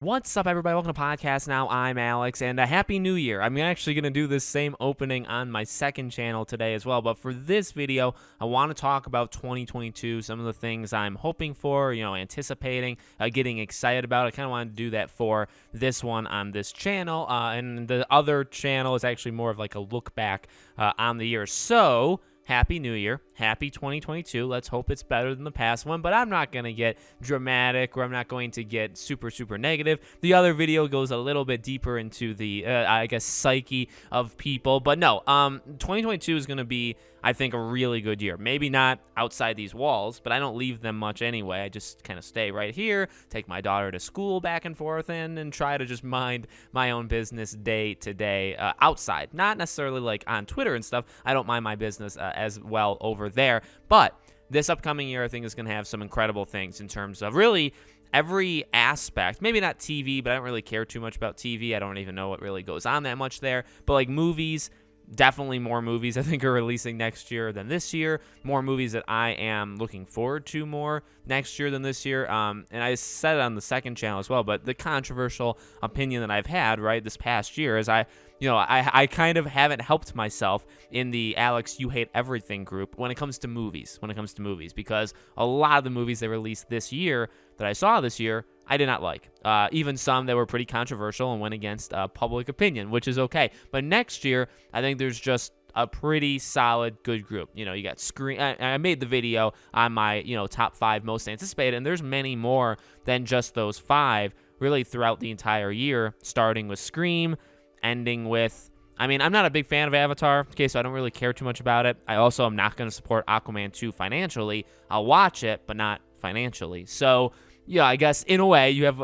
What's up, everybody? Welcome to Podcast Now. I'm Alex, and a Happy New Year. I'm actually going to do this same opening on my second channel today as well, but for this video, I want to talk about 2022, some of the things I'm hoping for, anticipating, getting excited about. I kind of wanted to do that for this one on this channel, and the other channel is actually more of like a look back on the year. So, Happy New Year. Happy 2022. Let's hope it's better than the past one, but I'm not going to get dramatic or I'm not going to get super negative. The other video goes a little bit deeper into the, psyche of people, but no, 2022 is going to be, I think, a really good year. Maybe not outside these walls, but I don't leave them much anyway. I just kind of stay right here, take my daughter to school back and forth, and try to just mind my own business day to day outside. Not necessarily like on Twitter and stuff. I don't mind my business as well over there, but this upcoming year I think is going to have some incredible things in terms of really every aspect. Maybe not TV, but I don't really care too much about TV. I don't even know what really goes on that much there, but like movies, definitely more movies I think are releasing next year than this year. More movies that I am looking forward to more next year than this year. And I said it on the second channel as well, but the controversial opinion that I've had this past year is I kind of haven't helped myself in the Alex You Hate Everything group when it comes to movies, because a lot of the movies they released this year that I saw this year, I did not like. Even some that were pretty controversial and went against public opinion, which is okay. But next year, I think there's just a pretty solid, good group. You got Scream. I made the video on my, top 5 most anticipated, and there's many more than just those 5 really throughout the entire year, starting with Scream, ending with, I'm not a big fan of Avatar, okay, so I don't really care too much about it. I also am not going to support Aquaman 2 financially. I'll watch it, but not financially. So, yeah, I guess in a way you have,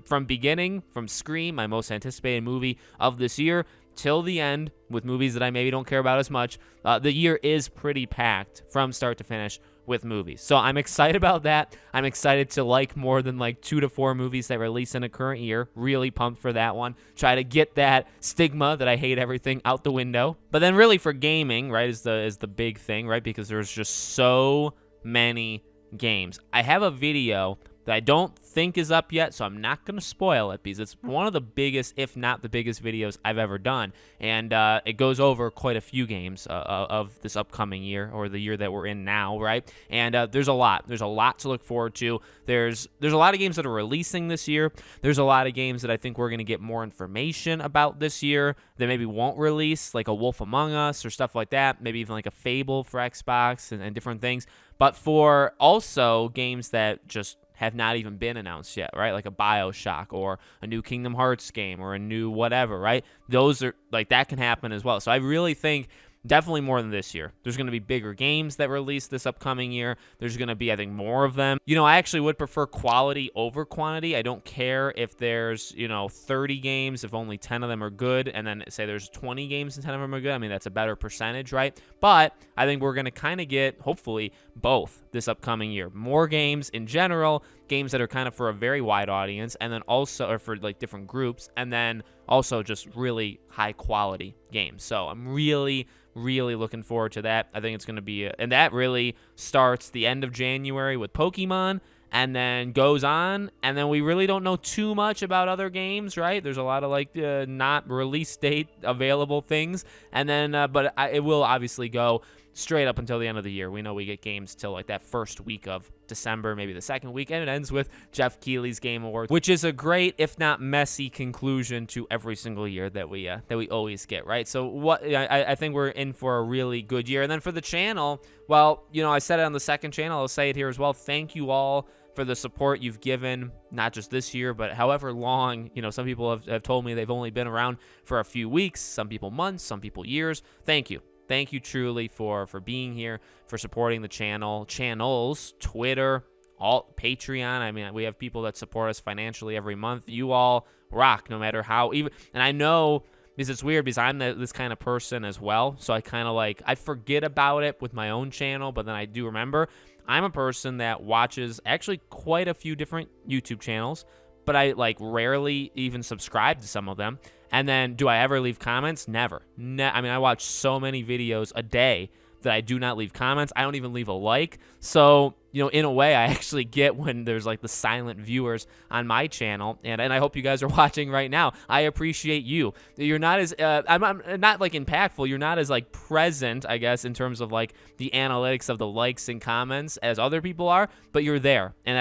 from Scream, my most anticipated movie of this year, till the end with movies that I maybe don't care about as much. The year is pretty packed from start to finish with movies. So I'm excited about that. I'm excited to like more than 2 to 4 movies that release in a current year. Really pumped for that one. Try to get that stigma that I hate everything out the window. But then really for gaming, right, is the big thing, right? Because there's just so many games. I have a video that I don't think is up yet, so I'm not going to spoil it because it's one of the biggest, if not the biggest videos I've ever done, and it goes over quite a few games of this upcoming year, or the year that we're in now, right? And there's a lot to look forward to. There's a lot of games that are releasing this year. There's a lot of games that I think we're going to get more information about this year that maybe won't release, like a Wolf Among Us or stuff like that, maybe even like a Fable for Xbox and different things, but for also games that just have not even been announced yet, right? Like a BioShock or a new Kingdom Hearts game or a new whatever, right? Those are that can happen as well. So I really think definitely more than this year. There's going to be bigger games that release this upcoming year. There's going to be, I think, more of them. I actually would prefer quality over quantity. I don't care if there's, 30 games, if only 10 of them are good, and then say there's 20 games and 10 of them are good. That's a better percentage, right? But I think we're going to kind of get, hopefully, both this upcoming year. More games in general, games that are kind of for a very wide audience, and then also, or for different groups, and then also just really high quality games. So I'm really looking forward to that. I think it's going to be, and that really starts the end of January with Pokemon, and then goes on, and then we really don't know too much about other games, right? There's a lot of not release date available things, and then it will obviously go straight up until the end of the year. We know we get games till that first week of December, maybe the second week, and it ends with Jeff Keighley's Game Awards, which is a great, if not messy, conclusion to every single year that we always get, right? So I think we're in for a really good year. And then for the channel, well, I said it on the second channel, I'll say it here as well. Thank you all for the support you've given, not just this year, but however long. Some people have told me they've only been around for a few weeks, some people months, some people years. Thank you. Thank you truly for being here, for supporting the channels, Twitter, all Patreon. We have people that support us financially every month. You all rock, no matter how even. And I know because it's weird because I'm this kind of person as well. So I kind of I forget about it with my own channel, but then I do remember. I'm a person that watches actually quite a few different YouTube channels, but I rarely even subscribe to some of them. And then do I ever leave comments? Never. I watch so many videos a day that I do not leave comments. I don't even leave a like. So, you know, in a way, I actually get when there's like the silent viewers on my channel, and I hope you guys are watching right now. I appreciate you. You're not as I'm not like impactful. You're not as like present, I guess, in terms of like the analytics of the likes and comments as other people are, but you're there, and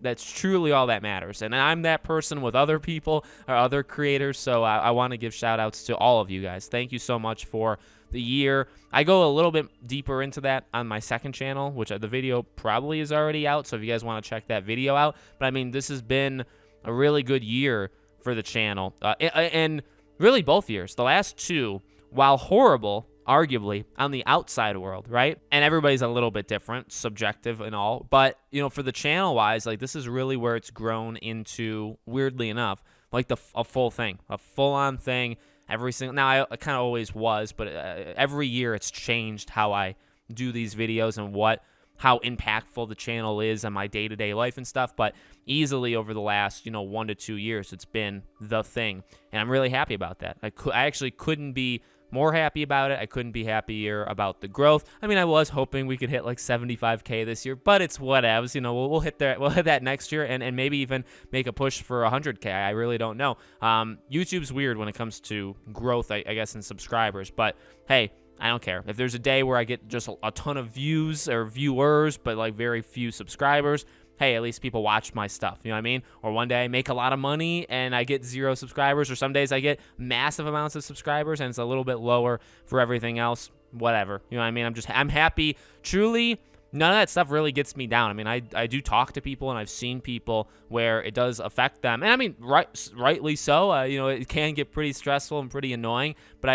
that's truly all that matters. And I'm that person with other people or other creators, so I want to give shout outs to all of you guys. Thank you so much for the year. I go a little bit deeper into that on my second channel, which the video probably is already out, so if you guys want to check that video out. But I mean, this has been a really good year for the channel, and really both years. The last two, while horrible, arguably, on the outside world, right? And everybody's a little bit different, subjective and all, but, you know, for the channel-wise, like, this is really where it's grown into, weirdly enough, like a full thing, a full-on thing. Every single, now I kind of always was, but every year it's changed how I do these videos and how impactful the channel is on my day-to-day life and stuff. But easily over the last, 1 to 2 years, it's been the thing, and I'm really happy about that. I actually couldn't be more happy about it. I couldn't be happier about the growth. I mean, I was hoping we could hit like 75K this year, but it's whatevs. We'll hit that. We'll hit that next year, and maybe even make a push for 100K. I really don't know. YouTube's weird when it comes to growth, I guess, in subscribers. But hey, I don't care. If there's a day where I get just a ton of views or viewers, but like very few subscribers, hey, at least people watch my stuff, you know what I mean? Or one day I make a lot of money and I get 0 subscribers, or some days I get massive amounts of subscribers and it's a little bit lower for everything else, whatever. You know what I mean? I'm happy. Truly, none of that stuff really gets me down. I mean, I do talk to people, and I've seen people where it does affect them. And I mean, rightly so. It can get pretty stressful and pretty annoying, but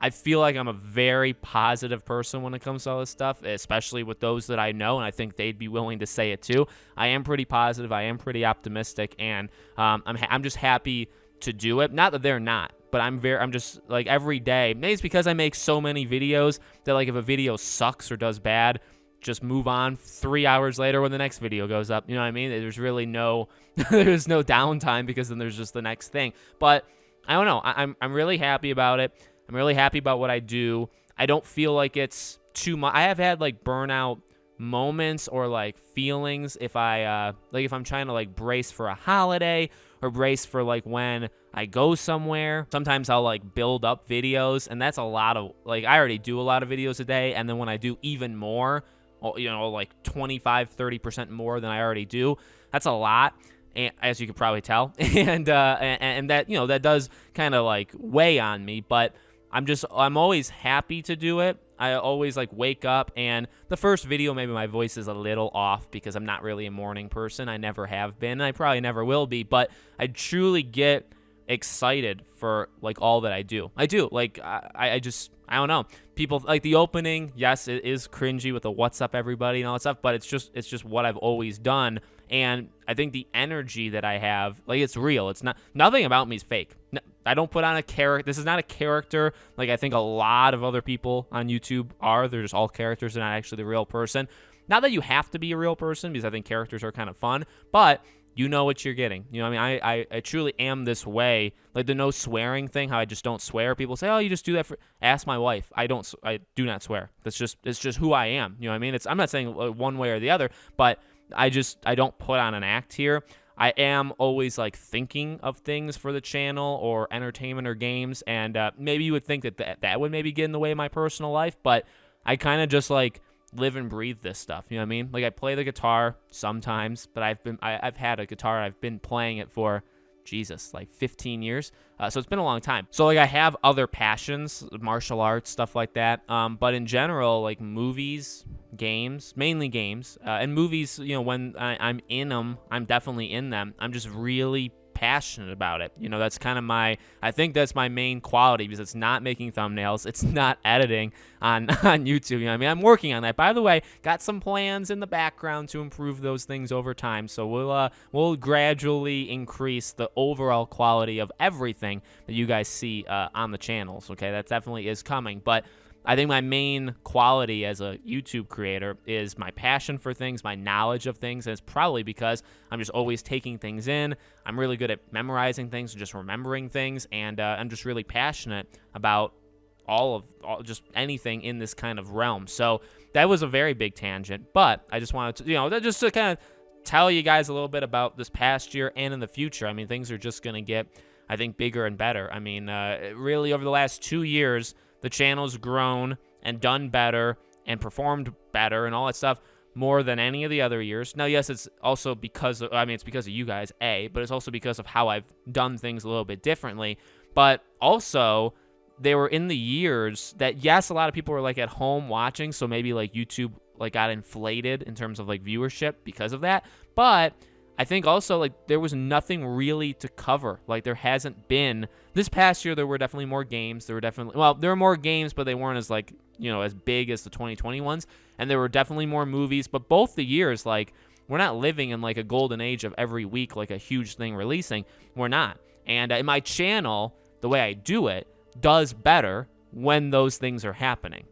I feel like I'm a very positive person when it comes to all this stuff, especially with those that I know, and I think they'd be willing to say it too. I am pretty positive. I am pretty optimistic, and I'm just happy to do it. Not that they're not, but I'm just like every day. Maybe it's because I make so many videos that like if a video sucks or does bad, just move on 3 hours later when the next video goes up. You know what I mean? There's really there's no downtime, because then there's just the next thing. But I don't know. I'm really happy about it. I'm really happy about what I do. I don't feel like it's too much. I have had like burnout moments or like feelings if if I'm trying to like brace for a holiday or brace for like when I go somewhere. Sometimes I'll like build up videos, and that's a lot of like, I already do a lot of videos a day, and then when I do even more, like 25-30% more than I already do, that's a lot. And, as you could probably tell, and that that does kind of like weigh on me, but I'm always happy to do it. I always like wake up, and the first video, maybe my voice is a little off because I'm not really a morning person. I never have been, and I probably never will be, but I truly get excited for like all that I do. I do. Like I don't know. People like the opening, yes, it is cringy with the "What's up, everybody" and all that stuff, but it's just what I've always done. And I think the energy that I have, like, it's real. It's nothing about me is fake. No, I don't put on a character. This is not a character like I think a lot of other people on YouTube are. They're just all characters. They're not actually the real person. Not that you have to be a real person, because I think characters are kind of fun, but you know what you're getting. You know what I mean? I truly am this way. Like the no swearing thing, how I just don't swear. People say, "Oh, you just do that for..." Ask my wife. I do not swear. It's just who I am. You know what I mean? I'm not saying one way or the other, but I don't put on an act here. I am always like thinking of things for the channel or entertainment or games, and maybe you would think that would maybe get in the way of my personal life, but I kind of just like live and breathe this stuff. You know what I mean? Like I play the guitar sometimes, but I've had a guitar. I've been playing it for like 15 years. So it's been a long time. So like I have other passions, martial arts, stuff like that. But in general, like movies, games, mainly games, and movies, when I'm in them, I'm definitely in them. I'm just really passionate about it. That's kind of I think that's my main quality, because it's not making thumbnails. It's not editing on YouTube. I mean, I'm working on that. By the way, got some plans in the background to improve those things over time. So we'll gradually increase the overall quality of everything that you guys see on the channels. Okay, that definitely is coming. But I think my main quality as a YouTube creator is my passion for things, my knowledge of things, and it's probably because I'm just always taking things in. I'm really good at memorizing things, just remembering things, and I'm just really passionate about just anything in this kind of realm. So that was a very big tangent, but I just wanted to, just to kind of tell you guys a little bit about this past year and in the future. I mean, things are just going to get, I think, bigger and better. I mean, really over the last 2 years, the channel's grown and done better and performed better and all that stuff more than any of the other years. Now, yes, it's also because of, it's because of you guys, but it's also because of how I've done things a little bit differently. But also, they were in the years that, yes, a lot of people were like at home watching, so maybe like YouTube like got inflated in terms of like viewership because of that. But I think also like there was nothing really to cover. Like there hasn't been this past year. There were definitely more games. There were more games, but they weren't as like, as big as the 2020 ones. And there were definitely more movies, but both the years, like we're not living in like a golden age of every week, like a huge thing releasing. We're not. And in my channel, the way I do it does better when those things are happening.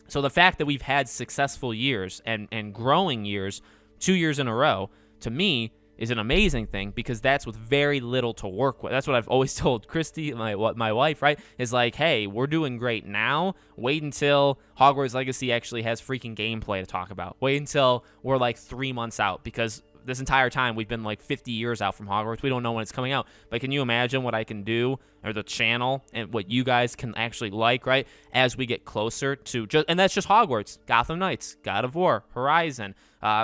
So the fact that we've had successful years and growing years 2 years in a row, to me, is an amazing thing because that's with very little to work with. That's what I've always told Christy, my wife, right? Is like, hey, we're doing great now. Wait until Hogwarts Legacy actually has freaking gameplay to talk about. Wait until we're like 3 months out, because this entire time we've been like 50 years out from Hogwarts. We don't know when it's coming out. But can you imagine what I can do, or the channel, and what you guys can actually like, right? As we get closer to and that's just Hogwarts, Gotham Knights, God of War, Horizon,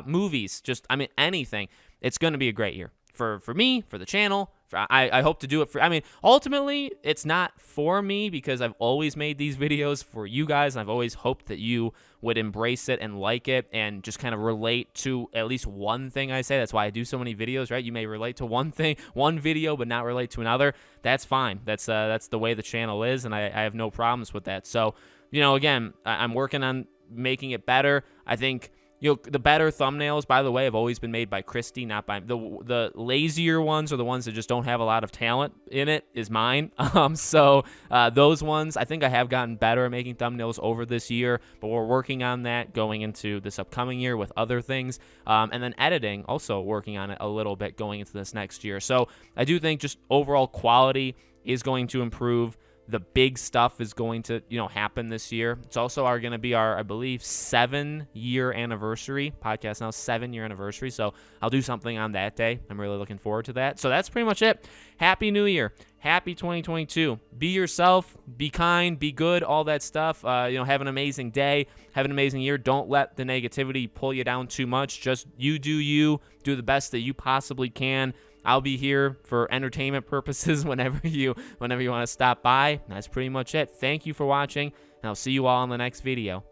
movies, anything. It's going to be a great year for me, for the channel. I hope to do it for, ultimately, it's not for me because I've always made these videos for you guys. And I've always hoped that you would embrace it and like it and just kind of relate to at least one thing I say. That's why I do so many videos, right? You may relate to one thing, one video, but not relate to another. That's fine. That's the way the channel is, and I have no problems with that. So, again, I'm working on making it better. I think the better thumbnails, by the way, have always been made by Christy, not by the lazier ones, or the ones that just don't have a lot of talent in it, is mine. So those ones, I think I have gotten better at making thumbnails over this year, but we're working on that going into this upcoming year with other things. And then editing, also working on it a little bit going into this next year. So I do think just overall quality is going to improve. The big stuff is going to, happen this year. It's also going to be our, I believe, 7-year anniversary. Podcast now, 7-year anniversary. So I'll do something on that day. I'm really looking forward to that. So that's pretty much it. Happy New Year. Happy 2022. Be yourself. Be kind. Be good. All that stuff. Have an amazing day. Have an amazing year. Don't let the negativity pull you down too much. Just you do you. Do the best that you possibly can. I'll be here for entertainment purposes whenever you want to stop by. That's pretty much it. Thank you for watching, and I'll see you all in the next video.